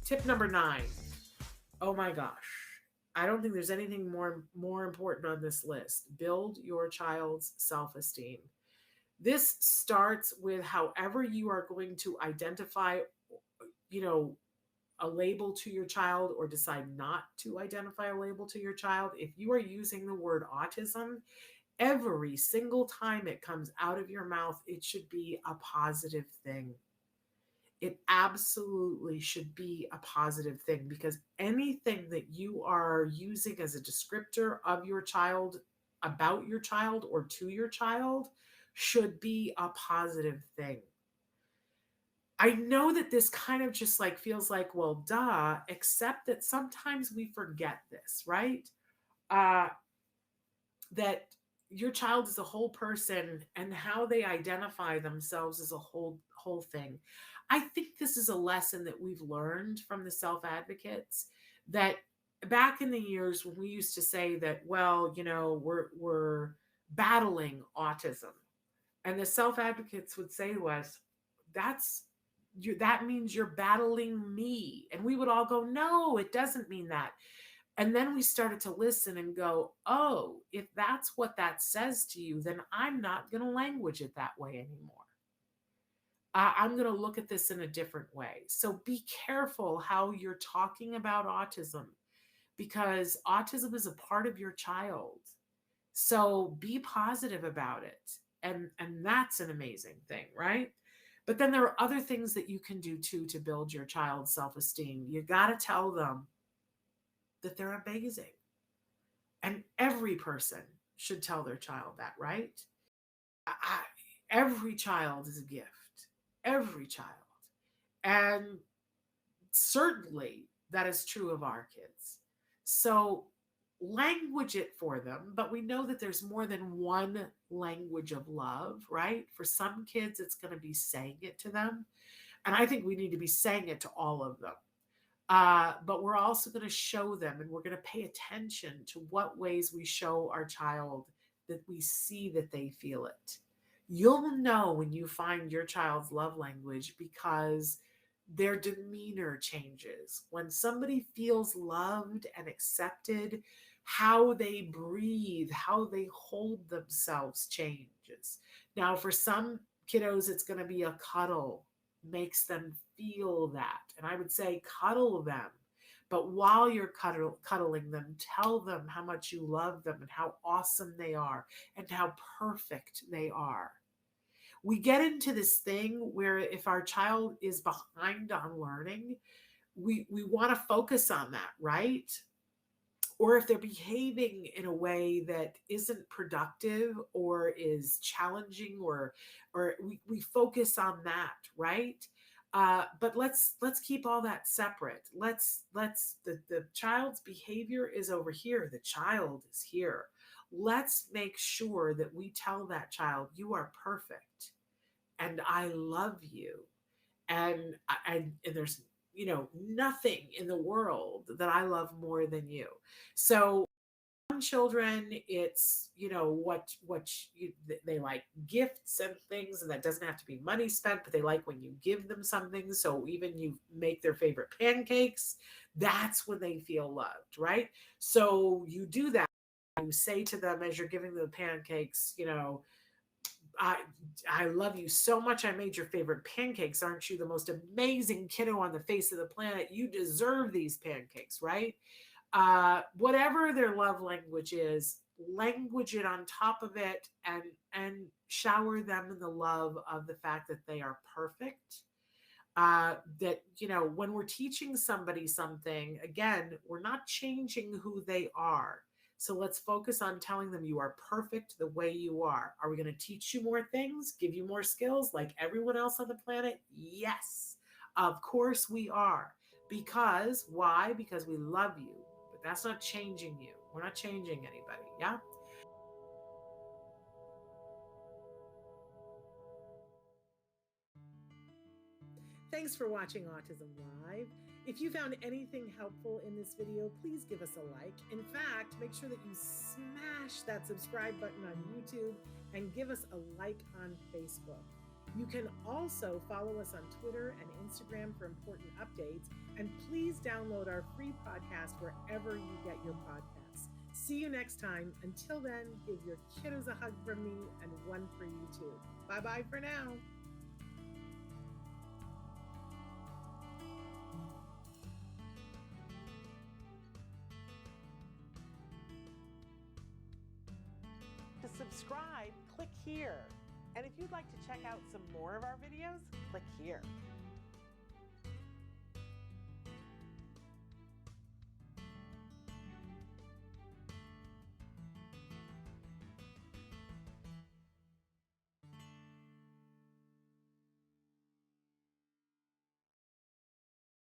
Tip number 9. Oh my gosh. I don't think there's anything more important on this list. Build your child's self-esteem. This starts with however you are going to identify, you know, a label to your child or decide not to identify a label to your child. If you are using the word autism, every single time it comes out of your mouth, it should be a positive thing. It absolutely should be a positive thing, because anything that you are using as a descriptor of your child, about your child, or to your child should be a positive thing. I know that this kind of just like feels like, well, duh, except that sometimes we forget this, right? Uh, that your child is a whole person, and how they identify themselves is a whole thing. I think this is a lesson that we've learned from the self advocates, that back in the years when we used to say that, well, we're battling autism, and the self advocates would say to us, that's that means you're battling me. And we would all go, no, it doesn't mean that. And then we started to listen and go, oh, if that's what that says to you, then I'm not going to language it that way anymore. I'm going to look at this in a different way. So be careful how you're talking about autism, because autism is a part of your child. So be positive about it. And that's an amazing thing, right? But then there are other things that you can do too to build your child's self-esteem. You got to tell them that they're amazing. And every person should tell their child that, right? I, every child is a gift. Every child. And certainly that is true of our kids. So language it for them, but we know that there's more than one language of love, right? For some kids, it's going to be saying it to them. And I think we need to be saying it to all of them. But we're also going to show them, and we're going to pay attention to what ways we show our child that we see that they feel it. You'll know when you find your child's love language because their demeanor changes. When somebody feels loved and accepted, how they breathe, how they hold themselves changes. Now, for some kiddos, it's going to be a cuddle, makes them feel that. And I would say cuddle them. But while you're cuddling them, tell them how much you love them and how awesome they are and how perfect they are. We get into this thing where if our child is behind on learning, we want to focus on that, right? Or if they're behaving in a way that isn't productive or is challenging, or we focus on that, right? But let's keep all that separate. Let's the child's behavior is over here. The child is here. Let's make sure that we tell that child, you are perfect and I love you. And there's, nothing in the world that I love more than you. So some children, it's, they like gifts and things, and that doesn't have to be money spent, but they like when you give them something. So even you make their favorite pancakes, that's when they feel loved, right? So you do that. You say to them as you're giving them the pancakes, I love you so much. I made your favorite pancakes. Aren't you the most amazing kiddo on the face of the planet? You deserve these pancakes, right? Whatever their love language is, language it on top of it, and shower them in the love of the fact that they are perfect. That, when we're teaching somebody something, again, we're not changing who they are. So let's focus on telling them you are perfect the way you are. Are we going to teach you more things, give you more skills like everyone else on the planet? Yes, of course we are. Because why? Because we love you. But that's not changing you. We're not changing anybody. Yeah. Thanks for watching Autism Live. If you found anything helpful in this video, please give us a like. In fact, make sure that you smash that subscribe button on YouTube and give us a like on Facebook. You can also follow us on Twitter and Instagram for important updates. And please download our free podcast wherever you get your podcasts. See you next time. Until then, give your kiddos a hug from me and one for you too. Bye-bye for now. To subscribe, click here. And if you'd like to check out some more of our videos, click here.